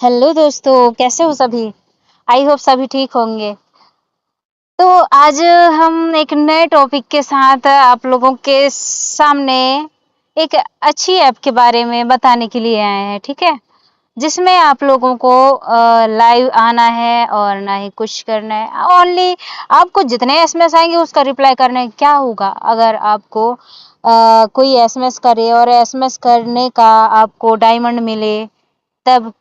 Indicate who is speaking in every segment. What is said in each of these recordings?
Speaker 1: Hello दोस्तों, कैसे हो सभी? आई होप सभी ठीक होंगे। तो आज हम एक नए टॉपिक के साथ आप लोगों के सामने एक अच्छी ऐप के बारे में बताने के लिए आए हैं, ठीक है? जिसमें आप लोगों को लाइव आना है और ना ही कुछ करना है। ओनली आपको जितने एसएमएस आएंगे उसका रिप्लाई करना है। क्या होगा अगर आपको कोई एसएमएस करे और एसएमएस करने का आपको डायमंड मिले, तब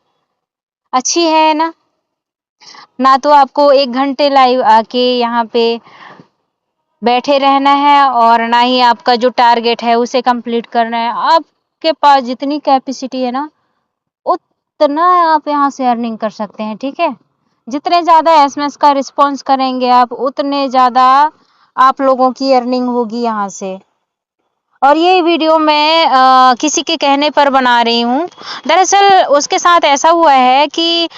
Speaker 1: अच्छी है ना? ना तो आपको 1 घंटे लाइव आके यहाँ पे बैठे रहना है और ना ही आपका जो टारगेट है उसे कंप्लीट करना है। आपके पास जितनी कैपेसिटी है ना, उतना आप यहाँ से अर्निंग कर सकते हैं, ठीक है? जितने ज़्यादा एसएमएस का रिस्पॉन्स करेंगे आप, उतने ज़्यादा आप लोगों की अर्निंग होगी यहाँ से। और ये वीडियो मैं किसी के कहने पर बना रही हूँ। दरअसल उसके साथ ऐसा हुआ है कि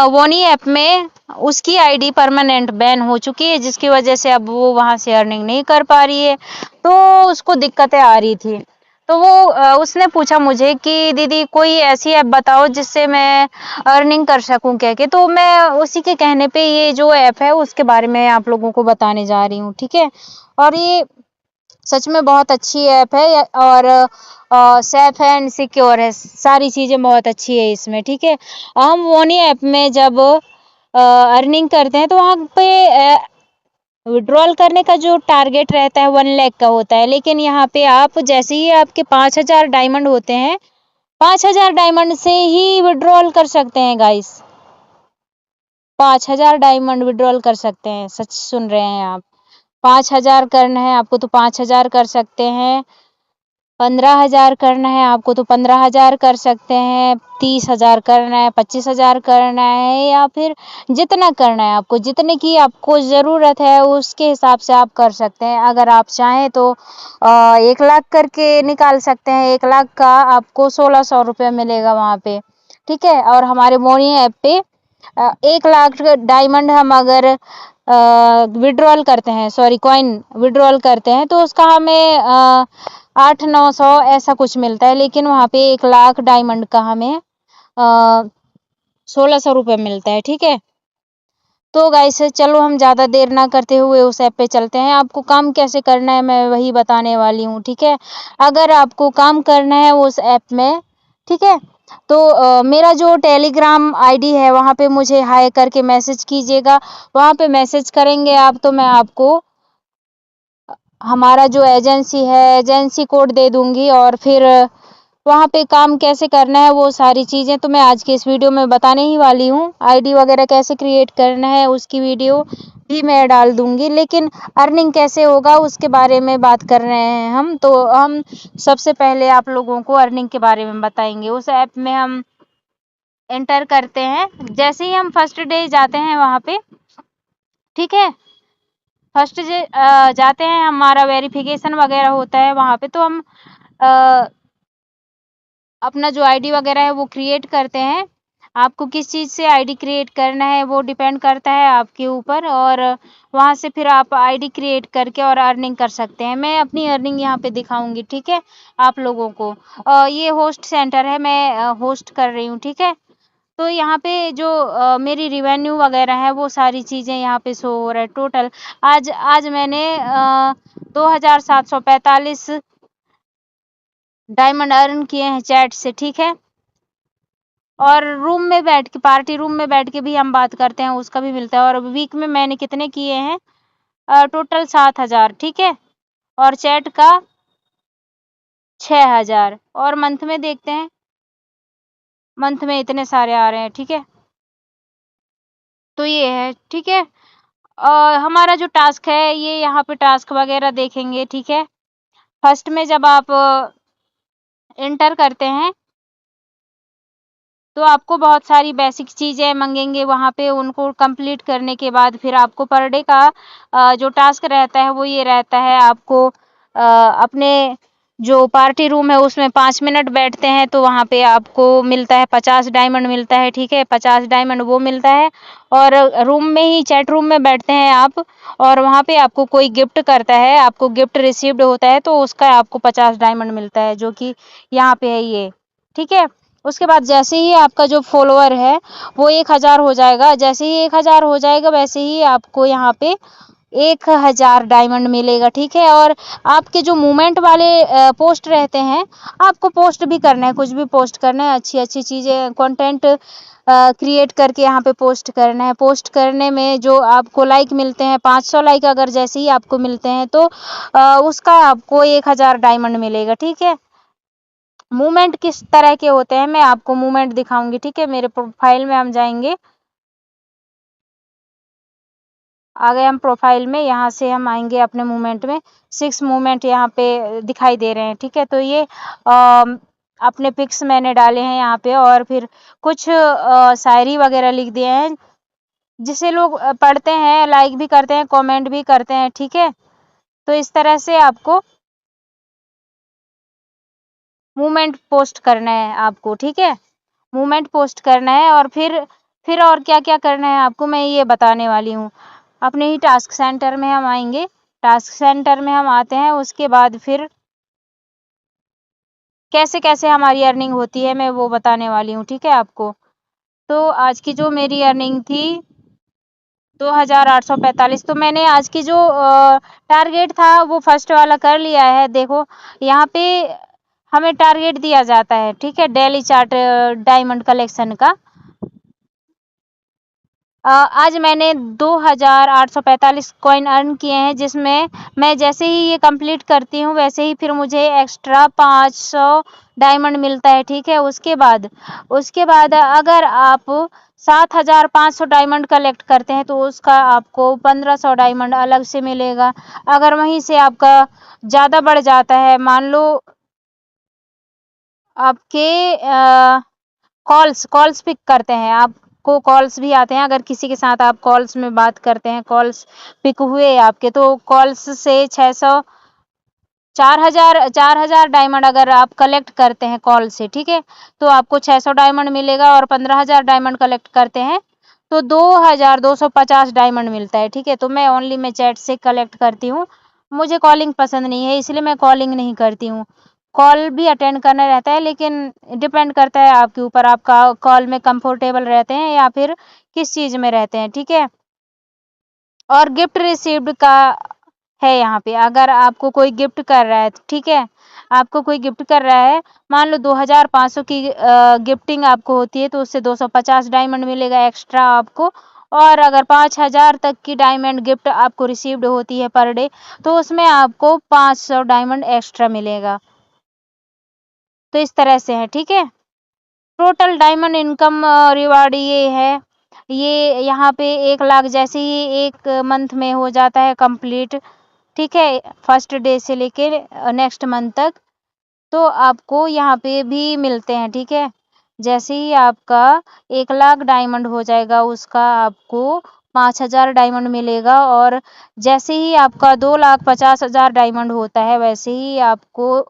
Speaker 1: वोनी ऐप में उसकी आईडी परमानेंट बैन हो चुकी है, जिसकी वजह से अब वो वहाँ से अर्निंग नहीं कर पा रही है। तो उसको दिक्कतें आ रही थी। तो वो उसने पूछा मुझे कि दीदी कोई ऐसी ऐप बताओ जिससे मैं अर्निंग कर सकूं कह के। तो मैं उसी के कहने पे ये जो ऐप है उसके बारे में आप लोगों को बताने जा रही हूँ, ठीक है? और ये सच में बहुत अच्छी ऐप है और सेफ एंड सिक्योर है। सारी चीज़ें बहुत अच्छी है इसमें, ठीक है? हम वोनी ऐप में जब अर्निंग करते हैं तो वहाँ पे विड्रॉल करने का जो टारगेट रहता है 1 लाख का होता है। लेकिन यहाँ पे आप जैसे ही आपके 5,000 डायमंड होते हैं, 5,000 डायमंड से ही विड्रॉल कर सकते हैं गाइस। 5,000 डायमंड विड्रॉल कर सकते हैं। सच सुन रहे हैं आप। 5,000 करना है आपको तो 5,000 कर सकते हैं। 15,000 करना है आपको तो 15,000 कर सकते हैं। 30,000 करना है, 25,000 करना है, या फिर जितना करना है आपको, जितने की आपको ज़रूरत है उसके हिसाब से आप कर सकते हैं। अगर आप चाहें तो 1 लाख करके निकाल सकते हैं। 1 लाख का आपको 1,600 रुपये मिलेगा वहाँ पे, ठीक है? और हमारे मोनी ऐप पे 1 लाख डायमंड हम अगर विड्रॉल करते हैं, सॉरी कॉइन विड्रॉल करते हैं, तो उसका हमें 800-900 ऐसा कुछ मिलता है। लेकिन वहाँ पे 1 लाख डायमंड का हमें 1,600 रुपये मिलता है, ठीक है? तो गाइस चलो हम ज़्यादा देर ना करते हुए उस ऐप पे चलते हैं। आपको काम कैसे करना है मैं वही बताने वाली हूँ, ठीक है? अगर आपको काम करना है उस ऐप में, ठीक है? तो मेरा जो टेलीग्राम आईडी है वहाँ पे मुझे हाय करके मैसेज कीजिएगा। वहाँ पे मैसेज करेंगे आप तो मैं आपको हमारा जो एजेंसी है एजेंसी कोड दे दूंगी, और फिर वहाँ पे काम कैसे करना है वो सारी चीज़ें तो मैं आज के इस वीडियो में बताने ही वाली हूँ। आईडी वगैरह कैसे क्रिएट करना है उसकी वीडियो भी मैं डाल दूंगी। लेकिन अर्निंग कैसे होगा उसके बारे में बात कर रहे हैं हम। तो हम सबसे पहले आप लोगों को अर्निंग के बारे में बताएंगे। उस ऐप में हम एंटर करते हैं। जैसे ही हम फर्स्ट डे जाते हैं वहाँ पे, ठीक है? फर्स्ट डे जाते हैं, हमारा वेरिफिकेशन वगैरह होता है वहाँ पे। तो हम अपना जो आईडी वगैरह है वो क्रिएट करते हैं। आपको किस चीज़ से आईडी क्रिएट करना है वो डिपेंड करता है आपके ऊपर, और वहाँ से फिर आप आईडी क्रिएट करके और अर्निंग कर सकते हैं। मैं अपनी अर्निंग यहाँ पे दिखाऊंगी, ठीक है? आप लोगों को ये होस्ट सेंटर है, मैं होस्ट कर रही हूँ, ठीक है? तो यहाँ पे जो मेरी रिवेन्यू वगैरह है वो सारी चीज़ें यहाँ पे शो हो रहा है। टोटल आज आज मैंने 2,745 डायमंड अर्न किए हैं चैट से, ठीक है? और रूम में बैठ के, पार्टी रूम में बैठ के भी हम बात करते हैं, उसका भी मिलता है। और वीक में मैंने कितने किए हैं? टोटल 7,000, ठीक है? और चैट का 6,000। और मंथ में देखते हैं, मंथ में इतने सारे आ रहे हैं, ठीक है? तो ये है, ठीक है? हमारा जो टास्क है ये यहाँ पे टास्क वगैरह देखेंगे, ठीक है? फर्स्ट में जब आप एंटर करते हैं तो आपको बहुत सारी बेसिक चीज़ें मांगेंगे वहाँ पे। उनको कंप्लीट करने के बाद फिर आपको पर डे का जो टास्क रहता है वो ये रहता है, आपको अपने जो पार्टी रूम है उसमें 5 मिनट बैठते हैं तो वहाँ पे आपको मिलता है 50 डायमंड मिलता है, ठीक है? 50 डायमंड वो मिलता है। और रूम में ही चैट रूम में बैठते हैं आप, और वहाँ पे आपको कोई गिफ्ट करता है, आपको गिफ्ट रिसीव्ड होता है तो उसका आपको 50 डायमंड मिलता है, जो कि यहाँ पे है ये, ठीक है? उसके बाद जैसे ही आपका जो फॉलोअर है वो 1000 हो जाएगा, जैसे ही 1000 हो जाएगा वैसे ही आपको यहाँ पे 1000 डायमंड मिलेगा, ठीक है। और आपके जो मूवमेंट वाले पोस्ट रहते हैं, आपको पोस्ट भी करना है, कुछ भी पोस्ट करना है, अच्छी अच्छी चीज़ें कंटेंट क्रिएट करके यहाँ पे पोस्ट करना है। पोस्ट करने में जो आपको लाइक मिलते हैं, 500 लाइक अगर जैसे ही आपको मिलते हैं तो उसका आपको 1000 डायमंड मिलेगा, ठीक है। मूवमेंट किस तरह के होते हैं मैं आपको मूवमेंट दिखाऊंगी, ठीक है। मेरे प्रोफाइल में हम जाएंगे, आ गए हम प्रोफाइल में, यहाँ से हम आएंगे अपने मूवमेंट में। 6 मूवमेंट यहाँ पे दिखाई दे रहे हैं, ठीक है। तो ये अपने पिक्स मैंने डाले हैं यहाँ पे, और फिर कुछ शायरी वगैरह लिख दिए हैं जिसे लोग पढ़ते हैं, लाइक भी करते हैं, कमेंट भी करते हैं, ठीक है। तो इस तरह से आपको मूवमेंट पोस्ट करना है आपको, ठीक है। मूवमेंट पोस्ट करना है, और फिर और क्या क्या करना है आपको मैं ये बताने वाली हूँ। अपने ही टास्क सेंटर में हम आएंगे, टास्क सेंटर में हम आते हैं, उसके बाद फिर कैसे कैसे हमारी अर्निंग होती है मैं वो बताने वाली हूँ, ठीक है आपको। तो आज की जो मेरी अर्निंग थी 2845, तो मैंने आज की जो टारगेट था वो फर्स्ट वाला कर लिया है। देखो यहाँ पे हमें टारगेट दिया जाता है, ठीक है, डेली चार्ट डायमंड कलेक्शन का। आज मैंने 2845 कॉइन अर्न किए हैं, जिसमें मैं जैसे ही ये कंप्लीट करती हूँ वैसे ही फिर मुझे एक्स्ट्रा 500 डायमंड मिलता है, ठीक है। उसके बाद अगर आप 7500 डायमंड कलेक्ट करते हैं तो उसका आपको 1500 डायमंड अलग से मिलेगा। अगर वहीं से आपका ज़्यादा बढ़ जाता है, मान लो आपके कॉल्स पिक करते हैं, आपको कॉल्स भी आते हैं, अगर किसी के साथ आप कॉल्स में बात करते हैं, कॉल्स पिक हुए आपके, तो कॉल्स से 600 4000 डायमंड अगर आप कलेक्ट करते हैं कॉल से, ठीक है, तो आपको 600 डायमंड मिलेगा। और 15000 डायमंड कलेक्ट करते हैं तो 2250 डायमंड मिलता है, ठीक है। तो मैं चैट से कलेक्ट करती हूँ, मुझे कॉलिंग पसंद नहीं है इसलिए मैं कॉलिंग नहीं करती हूँ। कॉल भी अटेंड करना रहता है, लेकिन डिपेंड करता है आपके ऊपर, आपका कॉल में कंफर्टेबल रहते हैं या फिर किस चीज़ में रहते हैं, ठीक है। और गिफ्ट रिसीव्ड का है यहाँ पे, अगर आपको कोई गिफ्ट कर रहा है, ठीक है, आपको कोई गिफ्ट कर रहा है, मान लो 2500 की गिफ्टिंग आपको होती है तो उससे 250 डायमंड मिलेगा एक्स्ट्रा आपको। और अगर 5000 तक की डायमंड गिफ्ट आपको रिसीव्ड होती है पर डे तो उसमें आपको 500 डायमंड एक्स्ट्रा मिलेगा। तो इस तरह से है, ठीक है। टोटल डायमंड इनकम रिवार्ड ये है, ये यहाँ पे 1 लाख जैसे ही एक मंथ में हो जाता है कंप्लीट, ठीक है, फर्स्ट डे से लेके नेक्स्ट मंथ तक, तो आपको यहाँ पे भी मिलते हैं, ठीक है। जैसे ही आपका 1 लाख डायमंड हो जाएगा उसका आपको 5000 डायमंड मिलेगा। और जैसे ही आपका 2,50,000 डायमंड होता है वैसे ही आपको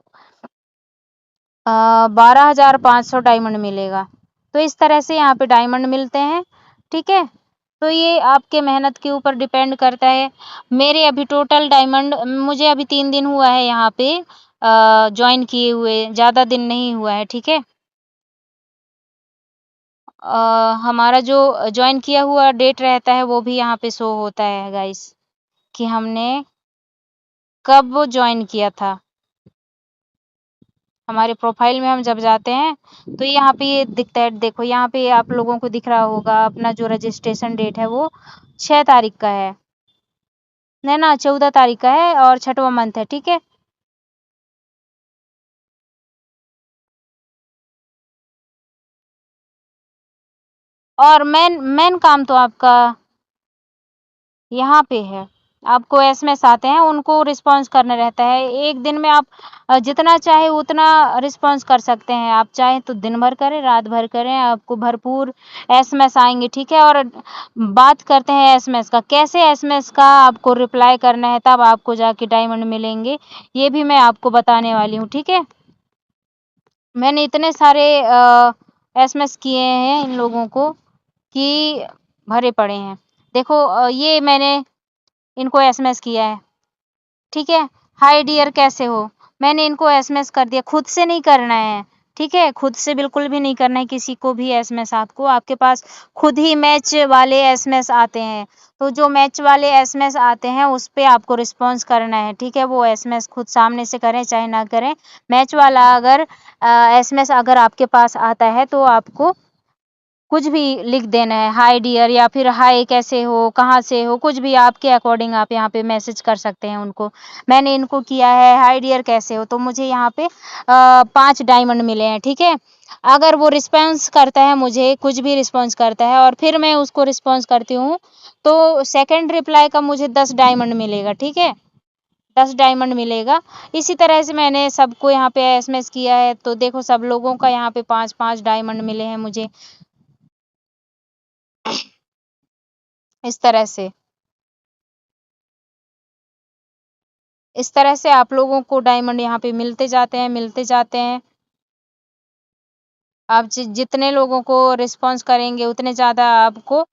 Speaker 1: 12,500 डायमंड मिलेगा। तो इस तरह से यहाँ पे डायमंड मिलते हैं, ठीक है। तो ये आपके मेहनत के ऊपर डिपेंड करता है। मेरे अभी टोटल डायमंड, मुझे अभी 3 दिन हुआ है यहाँ पे ज्वाइन किए हुए, ज़्यादा दिन नहीं हुआ है, ठीक है। हमारा जो ज्वाइन किया हुआ डेट रहता है वो भी यहाँ पे शो होता है गाइस, कि हमने कब ज्वाइन किया था। हमारे प्रोफाइल में हम जब जाते हैं तो यहाँ पे ये दिखता है, देखो यहाँ पे आप लोगों को दिख रहा होगा अपना जो रजिस्ट्रेशन डेट है वो 6 तारीख का है, नहीं ना, 14 तारीख का है और 6वां मंथ है, ठीक है। और मेन मेन काम तो आपका यहाँ पे है, आपको एसएमएस आते हैं उनको रिस्पॉन्स करना रहता है। एक दिन में आप जितना चाहे उतना रिस्पॉन्स कर सकते हैं, आप चाहे तो दिन भर करें रात भर करें, आपको भरपूर एसएमएस आएंगे, ठीक है। और बात करते हैं एसएमएस का, कैसे एसएमएस का आपको रिप्लाई करना है तब आपको जाके डायमंड मिलेंगे, ये भी मैं आपको बताने वाली हूँ, ठीक है। मैंने इतने सारे एसएमएस किए हैं इन लोगों को कि भरे पड़े हैं। देखो ये मैंने इनको एसएमएस किया है, ठीक है। हाय डियर कैसे हो, मैंने इनको एसएमएस कर दिया, खुद से नहीं करना है, ठीक है, खुद से बिल्कुल भी नहीं करना है किसी को भी एसएमएस आपको, आपके पास खुद ही मैच वाले एसएमएस आते हैं। तो जो मैच वाले एसएमएस आते हैं उस पे आपको रिस्पॉन्स करना है, ठीक है? वो एसएमएस खुद सामने से करें चाहे ना करें, मैच वाला अगर एसएमएस अगर आपके पास आता है तो आपको कुछ भी लिख देना है, हाय डियर या फिर हाय कैसे हो, कहाँ से हो, कुछ भी आपके अकॉर्डिंग आप यहाँ पे मैसेज कर सकते हैं उनको। मैंने इनको किया है, हाय डियर कैसे हो, तो मुझे यहाँ पे 5 डायमंड मिले हैं, ठीक है? अगर वो रिस्पॉन्स करता है मुझे, कुछ भी रिस्पॉन्स करता है और फिर मैं उसको रिस्पॉन्स करती हूँ, तो सेकंड रिप्लाई का मुझे 10 डायमंड मिलेगा, ठीक है? 10 डायमंड मिलेगा। इसी तरह से मैंने सबको यहाँ पे एसएमएस किया है, तो देखो सब लोगों का यहाँ पे 5-5 डायमंड मिले हैं मुझे। इस तरह से। इस तरह से आप लोगों को डायमंड यहाँ पे मिलते जाते हैं, मिलते जाते हैं। आप जितने लोगों को रिस्पॉन्स करेंगे उतने ज़्यादा आपको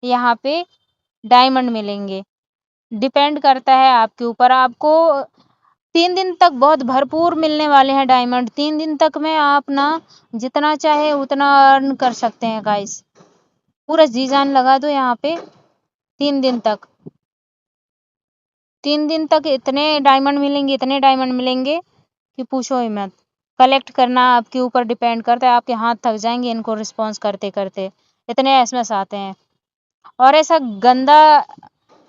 Speaker 1: यहाँ पे डायमंड मिलेंगे। डिपेंड करता है आपके ऊपर। आपको 3 दिन तक बहुत भरपूर मिलने वाले हैं डायमंड। 3 दिन तक में आप ना जितना चाहे उतना अर्न कर सकते हैं गाइस। पूरा जी जान लगा दो यहाँ पे 3 दिन तक। 3 दिन तक इतने डायमंड मिलेंगे, इतने डायमंड मिलेंगे कि पूछो ही मत। कलेक्ट करना आपके ऊपर डिपेंड करता है, आपके हाथ थक जाएंगे इनको रिस्पॉन्स करते करते, इतने एसएमएस आते हैं। और ऐसा गंदा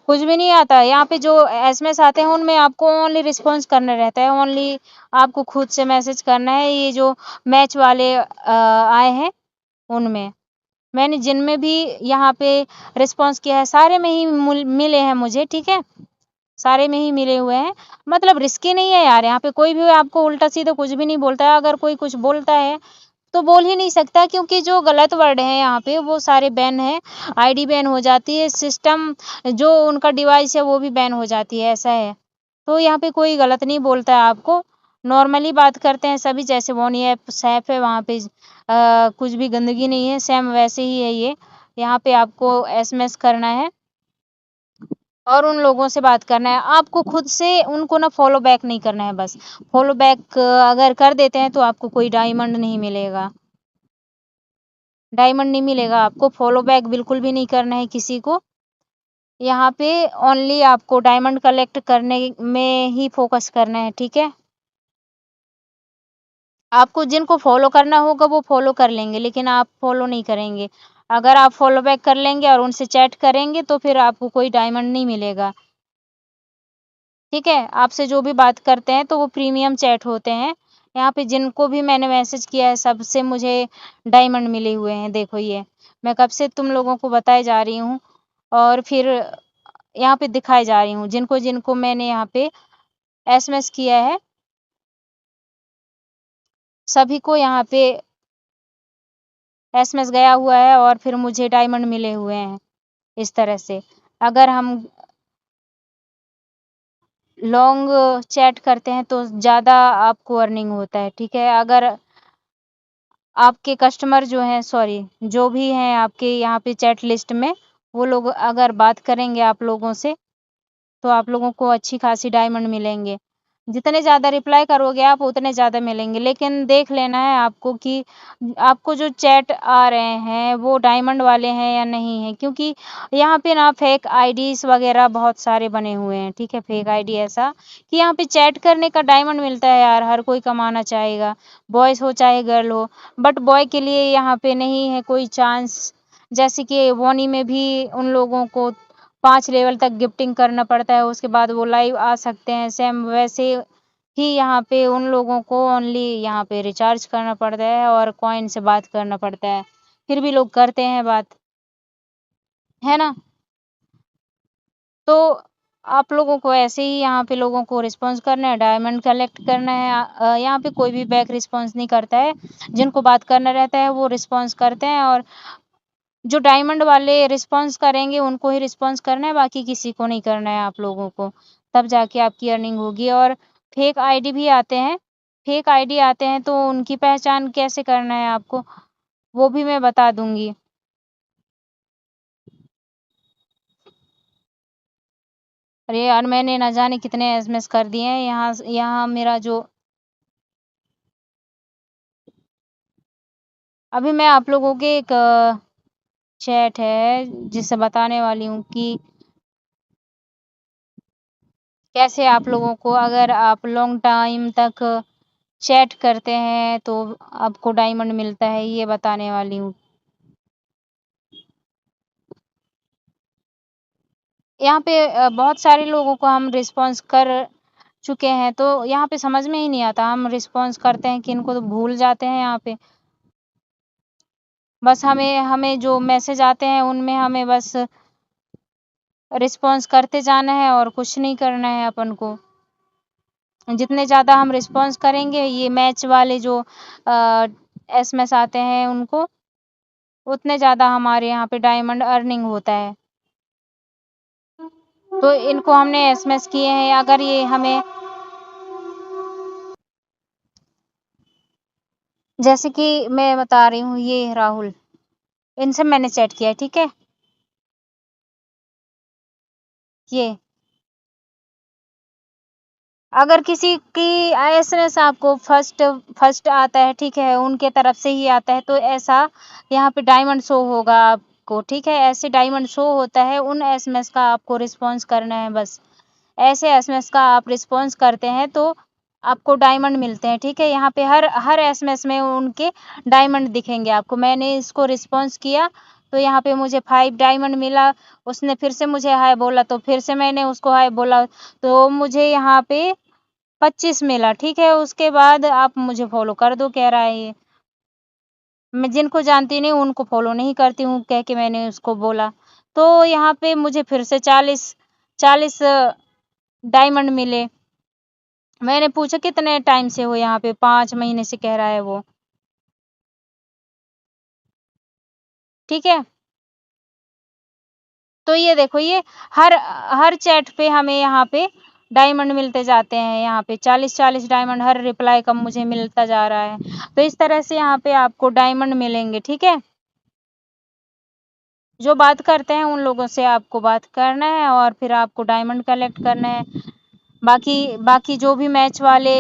Speaker 1: कुछ भी नहीं आता। यहाँ पे जो एसएमएस आते हैं उनमें आपको ओनली रिस्पॉन्स करना रहता है, ओनली आपको खुद से मैसेज करना है। ये जो मैच वाले आए हैं उनमें, मैंने जिनमें भी यहाँ पे रिस्पॉन्स किया है सारे में ही मिले हैं मुझे, ठीक है? सारे में ही मिले हुए हैं। मतलब रिस्की नहीं है यार, यहाँ पे कोई भी आपको उल्टा सीधा कुछ भी नहीं बोलता है। अगर कोई कुछ बोलता है तो बोल ही नहीं सकता, क्योंकि जो गलत वर्ड है यहाँ पे वो सारे बैन है। आईडी बैन हो जाती है, सिस्टम जो उनका डिवाइस है वो भी बैन हो जाती है, ऐसा है। तो यहाँ पे कोई गलत नहीं बोलता है आपको, नॉर्मली बात करते हैं सभी, जैसे बोनी ऐप सैफ है वहाँ पे कुछ भी गंदगी नहीं है, सेम वैसे ही है ये। यहाँ पे आपको एसएमएस करना है और उन लोगों से बात करना है। आपको खुद से उनको ना फॉलो बैक नहीं करना है बस। फॉलो बैक अगर कर देते हैं तो आपको कोई डायमंड नहीं मिलेगा। डायमंड नहीं मिलेगा आपको, फॉलो बैक बिल्कुल भी नहीं करना है किसी को। यहाँ पे ओनली आपको डायमंड कलेक्ट करने में ही फोकस करना है, ठीक है? आपको जिनको फॉलो करना होगा वो फॉलो कर लेंगे, लेकिन आप फॉलो नहीं करेंगे। अगर आप फॉलो बैक कर लेंगे और उनसे चैट करेंगे तो फिर आपको कोई डायमंड नहीं मिलेगा, ठीक है? आपसे जो भी बात करते हैं तो वो प्रीमियम चैट होते हैं। यहाँ पे जिनको भी मैंने मैसेज किया है सबसे मुझे डायमंड मिले हुए हैं, देखो ये। मैं कब से तुम लोगों को बताए जा रही हूँ और फिर यहाँ पे दिखाए जा रही हूँ। जिनको-जिनको मैंने यहाँ पे एसएमएस किया है, सभी को यहाँ पे एसएमएस गया हुआ है और फिर मुझे डायमंड मिले हुए हैं, इस तरह से। अगर हम लॉन्ग चैट करते हैं तो ज़्यादा आपको अर्निंग होता है, ठीक है? अगर आपके कस्टमर जो हैं, सॉरी, जो भी हैं आपके यहाँ पे चैट लिस्ट में, वो लोग अगर बात करेंगे आप लोगों से तो आप लोगों को अच्छी खासी डायमंड मिलेंगे। जितने ज़्यादा रिप्लाई करोगे आप उतने ज़्यादा मिलेंगे, लेकिन देख लेना है आपको कि आपको जो चैट आ रहे हैं वो डायमंड वाले हैं या नहीं हैं, क्योंकि यहाँ पे ना फेक आईडीज़ वगैरह बहुत सारे बने हुए हैं, ठीक है? फेक आईडी ऐसा कि यहाँ पे चैट करने का डायमंड मिलता है यार, हर कोई कमाना चाहेगा, बॉयज़ हो चाहे गर्ल हो। बट बॉय के लिए यहाँ पे नहीं है कोई चांस। जैसे कि वोनी में भी उन लोगों को 5 लेवल तक गिफ्टिंग करना पड़ता है, उसके बाद वो लाइव आ सकते हैं। सेम वैसे ही यहाँ पे उन लोगों को ओनली यहाँ पे रिचार्ज करना पड़ता है और कॉइन से बात करना पड़ता है। फिर भी लोग करते हैं बात, है ना? तो आप लोगों को ऐसे ही यहाँ पे लोगों को रिस्पॉन्स करना है, डायमंड कलेक्ट करना है। यहाँ पे कोई भी बैक रिस्पॉन्स नहीं करता है। जिनको बात करना रहता है वो रिस्पॉन्स करते हैं और जो डायमंड वाले रिस्पॉन्स करेंगे उनको ही रिस्पॉन्स करना है, बाकी किसी को नहीं करना है आप लोगों को। तब जाके आपकी अर्निंग होगी। और फेक आईडी भी आते हैं, फेक आईडी आते हैं तो उनकी पहचान कैसे करना है आपको, वो भी मैं बता दूंगी। अरे यार मैंने ना जाने कितने एसएमएस कर दिए हैं। यहाँ यहाँ मेरा जो अभी मैं आप लोगों के एक चैट है जिससे बताने वाली हूँ कि कैसे आप लोगों को अगर आप लॉन्ग टाइम तक चैट करते हैं तो आपको डायमंड मिलता है, ये बताने वाली हूँ। यहाँ पे बहुत सारे लोगों को हम रिस्पॉन्स कर चुके हैं, तो यहाँ पे समझ में ही नहीं आता, हम रिस्पॉन्स करते हैं कि इनको तो भूल जाते हैं। यहाँ पे बस हमें हमें जो मैसेज आते हैं उनमें हमें बस रिस्पॉन्स करते जाना है और कुछ नहीं करना है अपन को। जितने ज़्यादा हम रिस्पॉन्स करेंगे ये मैच वाले जो एसएमएस आते हैं उनको, उतने ज़्यादा हमारे यहाँ पे डायमंड अर्निंग होता है। तो इनको हमने एसएमएस किए हैं, अगर ये हमें जैसे कि मैं बता रही हूँ, ये राहुल, इनसे मैंने चैट किया है, ठीक है। ये अगर किसी की एसएमएस आपको फर्स्ट आता है, ठीक है, उनके तरफ से ही आता है, तो ऐसा यहाँ पे डायमंड शो होगा आपको, ठीक है। ऐसे डायमंड शो होता है, उन एसएमएस का आपको रिस्पॉन्स करना है बस। ऐसे एसएमएस का आप रिस्पॉन्स करते हैं तो आपको डायमंड मिलते हैं, ठीक है। यहाँ पे हर हर एसएमएस में उनके डायमंड दिखेंगे आपको। मैंने इसको रिस्पॉन्स किया तो यहाँ पे मुझे 5 डायमंड मिला। उसने फिर से मुझे हाय बोला तो फिर से मैंने उसको हाय बोला, तो मुझे यहाँ पे 25 मिला, ठीक है। उसके बाद आप मुझे फॉलो कर दो कह रहा है ये। मैं जिनको जानती नहीं उनको फॉलो नहीं करती हूँ कह के मैंने उसको बोला। तो यहाँ पे मुझे फिर से 40 डायमंड मिले। मैंने पूछा कितने टाइम से हो यहाँ पे, 5 महीने से कह रहा है वो, ठीक है। तो ये देखो, ये हर हर चैट पे हमें यहाँ पे डायमंड मिलते जाते हैं। यहाँ पे 40-40 डायमंड हर रिप्लाई का मुझे मिलता जा रहा है। तो इस तरह से यहाँ पे आपको डायमंड मिलेंगे, ठीक है। जो बात करते हैं उन लोगों से आपको बात करना है और फिर आपको डायमंड कलेक्ट करना है। बाकी बाकी जो भी मैच वाले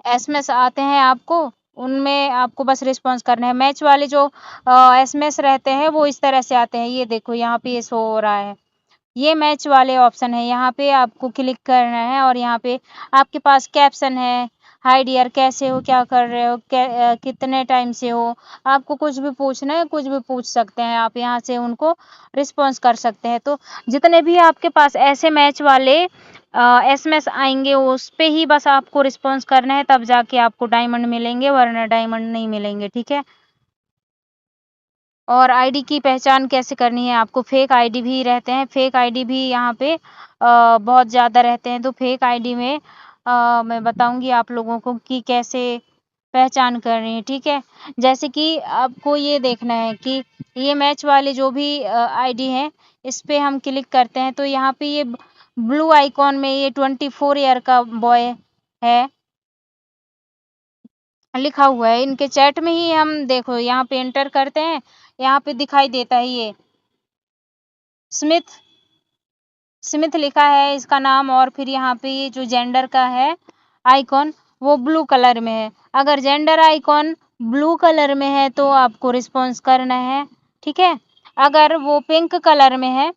Speaker 1: एसएमएस आते हैं आपको, उनमें आपको बस रिस्पॉन्स करना है। मैच वाले जो एसएमएस रहते हैं वो इस तरह से आते हैं, ये देखो यहाँ पे ये शो हो रहा है, ये मैच वाले ऑप्शन है। यहाँ पे आपको क्लिक करना है और यहाँ पे आपके पास कैप्शन है, हाय डियर, कैसे हो, क्या कर रहे हो, कितने टाइम से हो। आपको कुछ भी पूछना है कुछ भी पूछ सकते हैं आप, यहाँ से उनको रिस्पॉन्स कर सकते हैं। तो जितने भी आपके पास ऐसे मैच वाले एसएमएस आएंगे उस पे ही बस आपको रिस्पॉन्स करना है, तब जाके आपको डायमंड मिलेंगे, वरना डायमंड नहीं मिलेंगे, ठीक है। और आईडी की पहचान कैसे करनी है आपको, फेक आईडी भी रहते हैं, फेक आईडी भी यहाँ पे बहुत ज़्यादा रहते हैं। तो फेक आईडी में मैं बताऊंगी आप लोगों को कि कैसे पहचान करनी है, ठीक है। जैसे कि आपको ये देखना है कि ये मैच वाले जो भी आईडी हैं, इस पे हम क्लिक करते हैं तो यहाँ पे ये ब्लू आइकॉन में ये 24 ईयर का बॉय है लिखा हुआ है। इनके चैट में ही हम देखो यहाँ पे एंटर करते हैं, यहाँ पे दिखाई देता है ये स्मिथ स्मिथ लिखा है इसका नाम, और फिर यहाँ पे ये जो जेंडर का है आइकॉन वो ब्लू कलर में है। अगर जेंडर आइकॉन ब्लू कलर में है तो आपको रिस्पॉन्स करना है, ठीक है। अगर वो पिंक कलर में है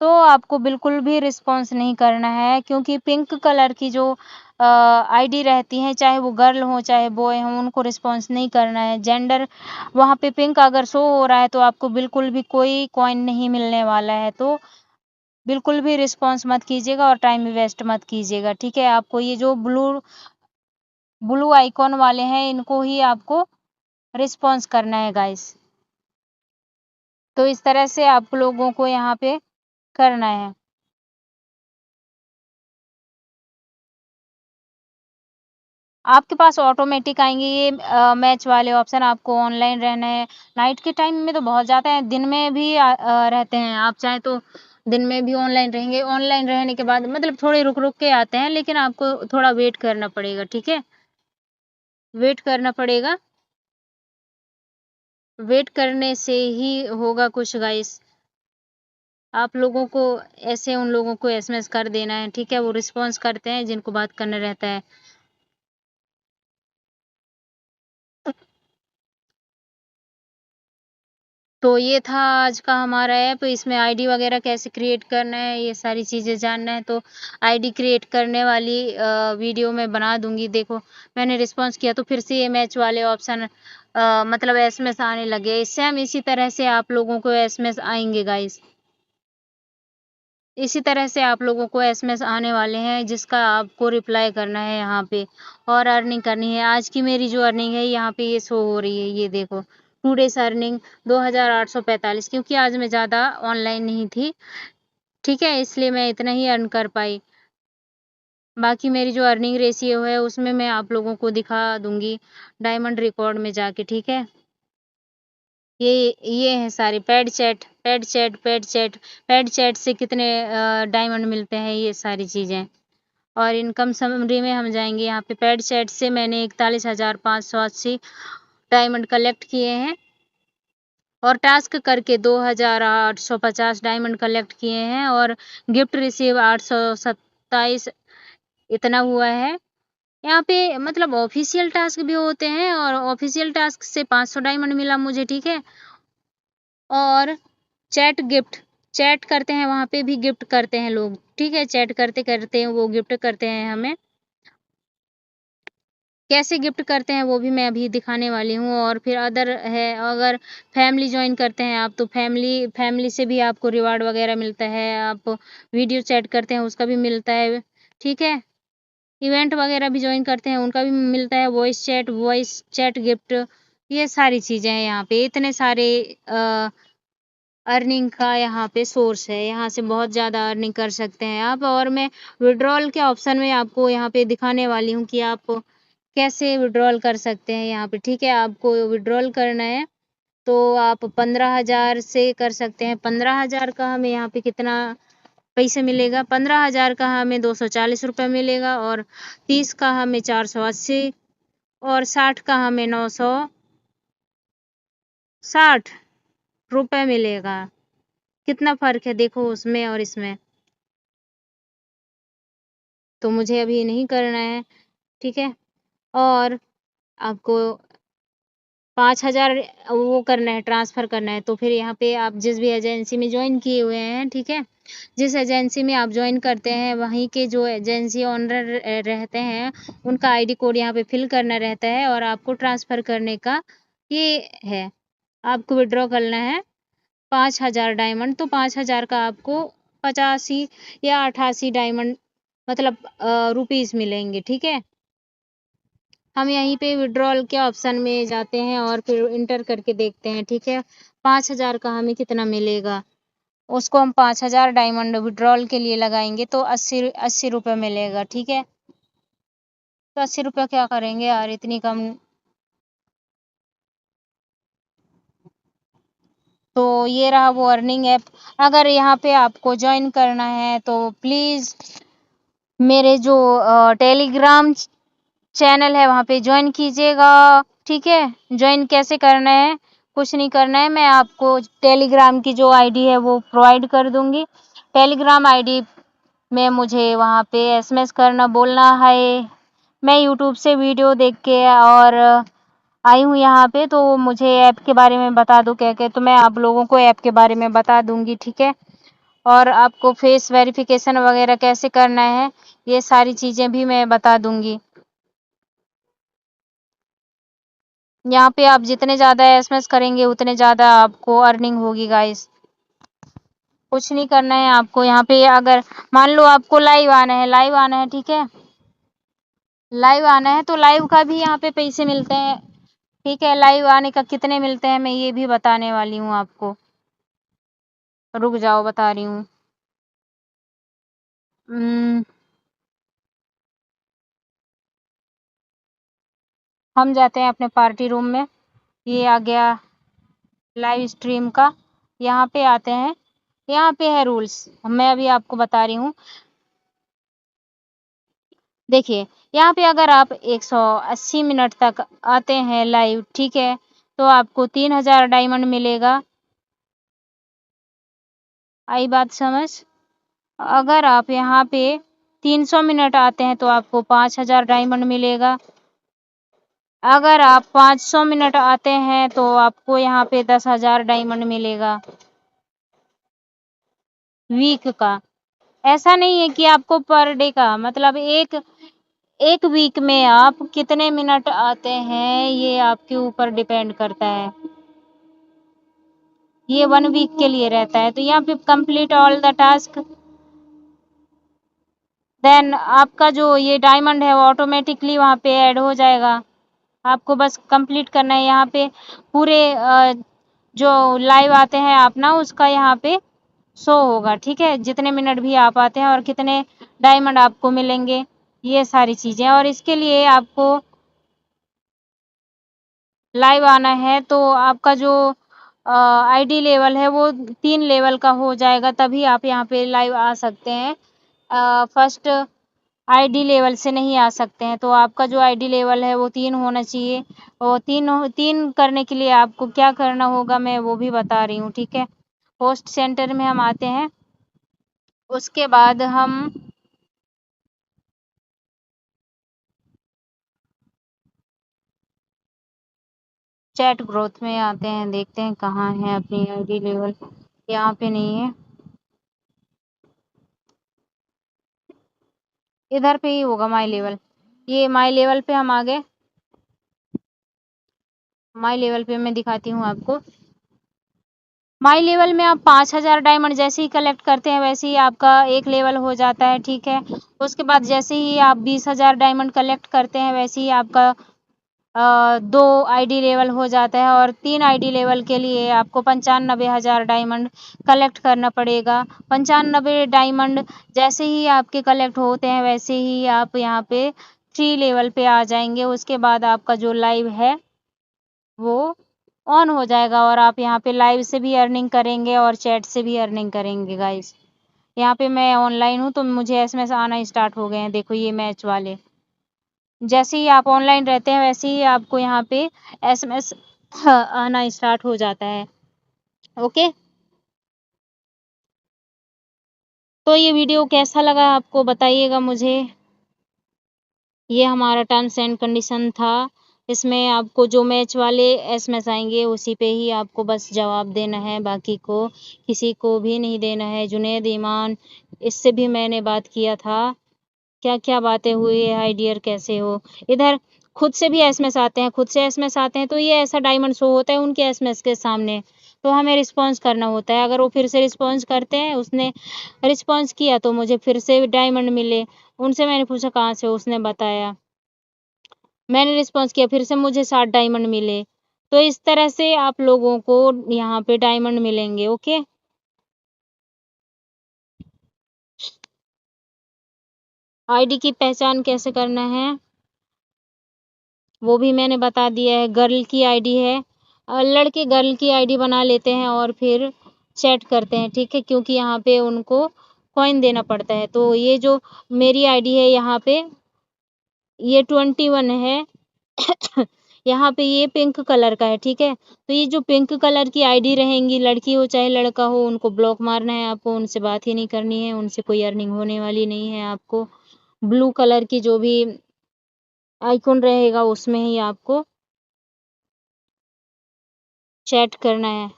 Speaker 1: तो आपको बिल्कुल भी रिस्पॉन्स नहीं करना है, क्योंकि पिंक कलर की जो आईडी रहती है, चाहे वो गर्ल हो चाहे बॉय हो, उनको रिस्पॉन्स नहीं करना है। जेंडर वहाँ पे पिंक अगर शो हो रहा है तो आपको बिल्कुल भी कोई कॉइन नहीं मिलने वाला है। तो बिल्कुल भी रिस्पॉन्स मत कीजिएगा और टाइम वेस्ट मत कीजिएगा, ठीक है। आपको ये जो ब्लू ब्लू आइकॉन वाले हैं इनको ही आपको रिस्पॉन्स करना है गाइस। तो इस तरह से आप लोगों को यहाँ पे करना है। आपके पास ऑटोमेटिक आएंगे ये मैच वाले ऑप्शन। आपको ऑनलाइन रहना है। नाइट के टाइम में तो बहुत ज़्यादा है, दिन में भी रहते हैं। आप चाहे तो दिन में भी ऑनलाइन रहेंगे। ऑनलाइन रहने के बाद मतलब थोड़े रुक रुक के आते हैं, लेकिन आपको थोड़ा वेट करना पड़ेगा, ठीक है। वेट करना पड़ेगा, वेट करने से ही होगा कुछ गाइस। आप लोगों को ऐसे उन लोगों को एसएमएस कर देना है, ठीक है। वो रिस्पॉन्स करते हैं जिनको बात करना रहता है। तो ये था आज का हमारा ऐप। इसमें आईडी वगैरह कैसे क्रिएट करना है, ये सारी चीज़ें जानना है तो आईडी क्रिएट करने वाली वीडियो मैं बना दूंगी। देखो मैंने रिस्पॉन्स किया तो फिर से ये मैच वाले ऑप्शन मतलब एसएमएस आने लगे। सेम इसी तरह से आप लोगों को एसएमएस आएंगे गाइस। इसी तरह से आप लोगों को एसएमएस आने वाले हैं जिसका आपको रिप्लाई करना है यहाँ पे और अर्निंग करनी है। आज की मेरी जो अर्निंग है यहाँ पे ये शो हो रही है, ये देखो 2 डेज अर्निंग 2845, क्योंकि आज मैं ज़्यादा ऑनलाइन नहीं थी, ठीक है, इसलिए मैं इतना ही अर्न कर पाई। बाकी मेरी जो अर्निंग रेशियो है उसमें मैं आप लोगों को दिखा दूंगी डायमंड रिकॉर्ड में जाके, ठीक है। ये है सारे पैड चैट से कितने डायमंड मिलते हैं, ये सारी चीज़ें। और इनकम समरी में हम जाएंगे। यहाँ पे पैड चैट से मैंने 41,580 डायमंड कलेक्ट किए हैं और टास्क करके 2,850 डायमंड कलेक्ट किए हैं और गिफ्ट रिसीव 827 इतना हुआ है। यहाँ पे मतलब ऑफिशियल टास्क भी होते हैं और ऑफिशियल टास्क से 500 डायमंड मिला मुझे, ठीक है। और चैट करते हैं, वहाँ पे भी गिफ्ट करते हैं लोग, ठीक है। चैट करते करते हैं वो गिफ्ट करते हैं हमें। कैसे गिफ्ट करते हैं वो भी मैं अभी दिखाने वाली हूँ। और फिर अदर है, अगर फैमिली ज्वाइन करते हैं आप तो फैमिली से भी आपको रिवार्ड वगैरह मिलता है। आप वीडियो चैट करते हैं उसका भी मिलता है, ठीक है। इवेंट वगैरह भी ज्वाइन करते हैं उनका भी मिलता है, वॉइस चैट गिफ्ट, ये सारी चीज़ें हैं। यहाँ पे इतने सारे अर्निंग का यहाँ पे सोर्स है, यहाँ से बहुत ज़्यादा अर्निंग कर सकते हैं आप। और मैं विड्रॉल के ऑप्शन में आपको यहाँ पे दिखाने वाली हूँ कि आप कैसे विड्रॉल कर सकते हैं यहाँ पे, ठीक है। आपको विड्रॉल करना है तो आप 15,000 से कर सकते हैं। 15,000 का हमें यहाँ पे कितना पैसे मिलेगा, 15,000 का हमें 240 रुपये मिलेगा और 30 का हमें 480 और 60 का हमें 960 रुपये मिलेगा। कितना फर्क है देखो उसमें और इसमें। तो मुझे अभी नहीं करना है, ठीक है। और आपको 5,000 वो करना है, ट्रांसफ़र करना है। तो फिर यहाँ पे आप जिस भी एजेंसी में ज्वाइन किए हुए हैं, ठीक है, जिस एजेंसी में आप ज्वाइन करते हैं वहीं के जो एजेंसी ओनर रहते हैं उनका आईडी कोड यहाँ पे फिल करना रहता है और आपको ट्रांसफ़र करने का ये है। आपको विड्रॉ करना है 5,000 डायमंड, तो 5,000 का आपको 85 या 88 डायमंड मतलब रुपीज़ मिलेंगे, ठीक है। हम यहीं पे विड्रॉल के ऑप्शन में जाते हैं और फिर इंटर करके देखते हैं, ठीक है। 5,000 का हमें कितना मिलेगा, उसको हम 5,000 डायमंड विड्रॉल के लिए लगाएंगे तो 80 रुपये मिलेगा, ठीक है। तो 80 रुपये क्या करेंगे यार, इतनी कम। तो ये रहा वो अर्निंग ऐप। अगर यहाँ पे आपको ज्वाइन करना है तो प्लीज़ मेरे जो टेलीग्राम चैनल है वहाँ पे ज्वाइन कीजिएगा, ठीक है। ज्वाइन कैसे करना है, कुछ नहीं करना है, मैं आपको टेलीग्राम की जो आईडी है वो प्रोवाइड कर दूंगी। टेलीग्राम आईडी में मुझे वहाँ पे एसएमएस करना, बोलना है मैं यूट्यूब से वीडियो देख के और आई हूँ यहाँ पे, तो मुझे ऐप के बारे में बता दो क्या क्या, तो मैं आप लोगों को ऐप के बारे में बता दूंगी, ठीक है। और आपको फेस वेरिफिकेशन वगैरह कैसे करना है ये सारी चीज़ें भी मैं बता दूंगी। यहाँ पे आप जितने ज़्यादा एसएमएस करेंगे उतने ज़्यादा आपको अर्निंग होगी गाइस। कुछ नहीं करना है आपको। यहाँ पे अगर मान लो आपको लाइव आना है, ठीक है, लाइव आना है तो लाइव का भी यहाँ पे पैसे मिलते हैं, ठीक है। लाइव आने का कितने मिलते हैं मैं ये भी बताने वाली हूँ आपको, रुक जाओ बता रही हूँ। हम जाते हैं अपने पार्टी रूम में, ये आ गया लाइव स्ट्रीम का, यहाँ पे आते हैं, यहाँ पे है रूल्स, मैं अभी आपको बता रही हूँ। देखिए यहाँ पे अगर आप 180 मिनट तक आते हैं लाइव, ठीक है, तो आपको 3,000 डायमंड मिलेगा। आई बात समझ। अगर आप यहाँ पे 300 मिनट आते हैं तो आपको 5,000 डायमंड मिलेगा। अगर आप 500 मिनट आते हैं तो आपको यहाँ पे 10,000 डायमंड मिलेगा वीक का। ऐसा नहीं है कि आपको पर डे का, मतलब एक एक वीक में आप कितने मिनट आते हैं ये आपके ऊपर डिपेंड करता है। ये 1 वीक के लिए रहता है। तो यहाँ पे complete all the task, then आपका जो ये डायमंड है वो ऑटोमेटिकली वहाँ पे ऐड हो जाएगा। आपको बस कंप्लीट करना है। यहाँ पे पूरे जो लाइव आते हैं आप ना, उसका यहाँ पे शो होगा, ठीक है, जितने मिनट भी आप आते हैं और कितने डायमंड आपको मिलेंगे, ये सारी चीजें। और इसके लिए आपको लाइव आना है तो आपका जो आईडी लेवल है वो 3 लेवल का हो जाएगा, तभी आप यहाँ पे लाइव आ सकते हैं। फर्स्ट आईडी लेवल से नहीं आ सकते हैं। तो आपका जो आईडी लेवल है वो 3 होना चाहिए। और 3 करने के लिए आपको क्या करना होगा मैं वो भी बता रही हूँ, ठीक है। होस्ट सेंटर में हम आते हैं, उसके बाद हम चैट ग्रोथ में आते हैं, देखते हैं कहाँ है अपनी आईडी लेवल। यहाँ पे नहीं है, इधर पे ही होगा माई लेवल। ये माई लेवल पे हम आ गए। माई लेवल पे मैं दिखाती हूँ आपको। माई लेवल में आप 5,000 डायमंड जैसे ही कलेक्ट करते हैं वैसे ही आपका एक लेवल हो जाता है, ठीक है। उसके बाद जैसे ही आप 20,000 डायमंड कलेक्ट करते हैं वैसे ही आपका 2 आईडी लेवल हो जाता है। और 3 आईडी लेवल के लिए आपको 95,000 डायमंड कलेक्ट करना पड़ेगा। 95 डायमंड जैसे ही आपके कलेक्ट होते हैं वैसे ही आप यहाँ पे 3 लेवल पे आ जाएंगे। उसके बाद आपका जो लाइव है वो ऑन हो जाएगा और आप यहाँ पे लाइव से भी अर्निंग करेंगे और चैट से भी अर्निंग करेंगे गाइस। यहाँ पे मैं ऑनलाइन हूँ तो मुझे एसएमएस आना स्टार्ट हो गए हैं, देखो ये मैच वाले। जैसे ही आप ऑनलाइन रहते हैं वैसे ही आपको यहाँ पे एसएमएस आना स्टार्ट हो जाता है, ओके। तो ये वीडियो कैसा लगा आपको बताइएगा मुझे। ये हमारा टर्म्स एंड कंडीशन था। इसमें आपको जो मैच वाले एसएमएस आएंगे उसी पे ही आपको बस जवाब देना है, बाकी को किसी को भी नहीं देना है। जुनैद ईमान, इससे भी मैंने बात किया था, क्या क्या बातें हुई है, हाय डियर कैसे हो। इधर खुद से भी एसएमएस आते हैं, खुद से एसएमएस आते हैं तो ये ऐसा डायमंड शो होता है उनके एसएमएस के सामने, तो हमें रिस्पॉन्स करना होता है। अगर वो फिर से रिस्पॉन्स करते हैं, उसने रिस्पॉन्स किया तो मुझे फिर से डायमंड मिले। उनसे मैंने पूछा कहाँ से, उसने बताया, मैंने रिस्पॉन्स किया, फिर से मुझे 60 डायमंड मिले। तो इस तरह से आप लोगों को यहाँ पे डायमंड मिलेंगे, ओके। आईडी की पहचान कैसे करना है वो भी मैंने बता दिया है। गर्ल की आईडी है, लड़के गर्ल की आईडी बना लेते हैं और फिर चैट करते हैं, ठीक है, क्योंकि यहाँ पे उनको कॉइन देना पड़ता है। तो ये जो मेरी आईडी है यहाँ पे ये 21 है यहाँ पे ये पिंक कलर का है, ठीक है। तो ये जो पिंक कलर की आईडी रहेंगी, लड़की हो चाहे लड़का हो, उनको ब्लॉक मारना है आपको, उनसे बात ही नहीं करनी है, उनसे कोई अर्निंग होने वाली नहीं है आपको। ब्लू कलर की जो भी आइकॉन रहेगा उसमें ही आपको चैट करना है।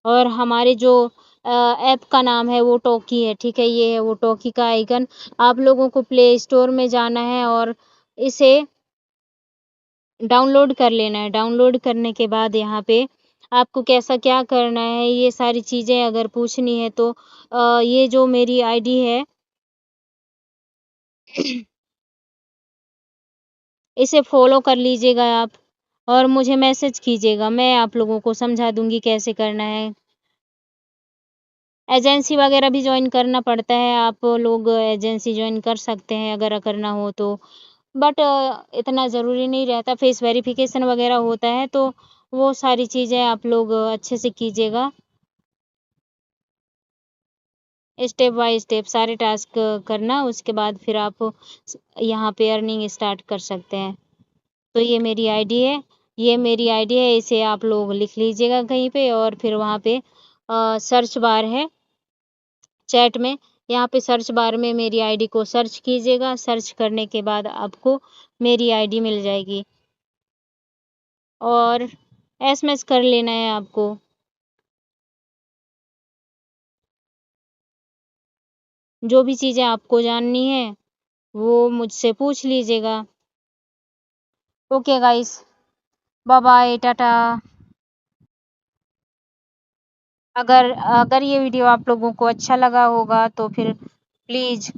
Speaker 1: और हमारे जो ऐप का नाम है वो टॉकी है, ठीक है, ये है वो टॉकी का आइकन। आप लोगों को प्ले स्टोर में जाना है और इसे डाउनलोड कर लेना है। डाउनलोड करने के बाद यहाँ पे आपको कैसा क्या करना है ये सारी चीज़ें अगर पूछनी है तो ये जो मेरी आईडी है इसे फॉलो कर लीजिएगा आप और मुझे मैसेज कीजिएगा, मैं आप लोगों को समझा दूंगी कैसे करना है। एजेंसी वगैरह भी ज्वाइन करना पड़ता है, आप लोग एजेंसी ज्वाइन कर सकते हैं अगर करना हो तो, बट इतना ज़रूरी नहीं रहता। फेस वेरिफिकेशन वगैरह होता है तो वो सारी चीज़ें आप लोग अच्छे से कीजिएगा, स्टेप बाय स्टेप सारे टास्क करना, उसके बाद फिर आप यहाँ पे अर्निंग स्टार्ट कर सकते हैं। तो ये मेरी आईडी है, ये मेरी आईडी है, इसे आप लोग लिख लीजिएगा कहीं पे और फिर वहाँ पे सर्च बार है चैट में, यहाँ पे सर्च बार में मेरी आईडी को सर्च कीजिएगा। सर्च करने के बाद आपको मेरी आईडी मिल जाएगी। और एसएमएस कर लेना है आपको। जो भी चीज़ें आपको जाननी है वो मुझसे पूछ लीजिएगा। ओके गाइस, बाय बाय, टाटा। अगर अगर ये वीडियो आप लोगों को अच्छा लगा होगा तो फिर प्लीज़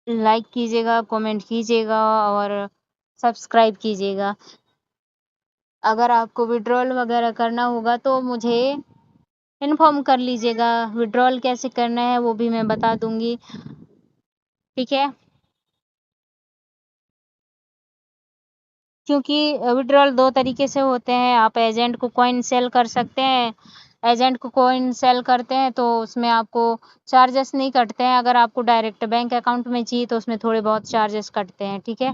Speaker 1: लाइक कीजिएगा, कमेंट कीजिएगा और सब्सक्राइब कीजिएगा। अगर आपको विड्रॉल वगैरह करना होगा तो मुझे इन्फॉर्म कर लीजिएगा। विड्रॉल कैसे करना है वो भी मैं बता दूंगी, ठीक है? क्योंकि विड्रॉल 2 तरीके से होते हैं। आप एजेंट को कॉइन सेल कर सकते हैं। एजेंट को कॉइन सेल करते हैं तो उसमें आपको चार्जेस नहीं कटते हैं। अगर आपको डायरेक्ट बैंक अकाउंट में चाहिए तो उसमें थोड़े बहुत चार्जेस कटते हैं, ठीक है?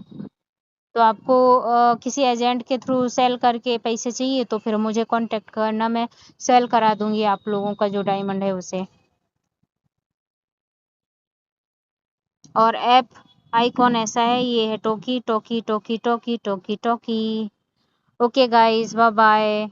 Speaker 1: तो आपको किसी एजेंट के थ्रू सेल करके पैसे चाहिए तो फिर मुझे कांटेक्ट करना, मैं सेल करा दूंगी आप लोगों का जो डायमंड है उसे। और ऐप आइकॉन ऐसा है, ये है टोकी टोकी टोकी टोकी टोकी टोकी। Okay guys, bye bye.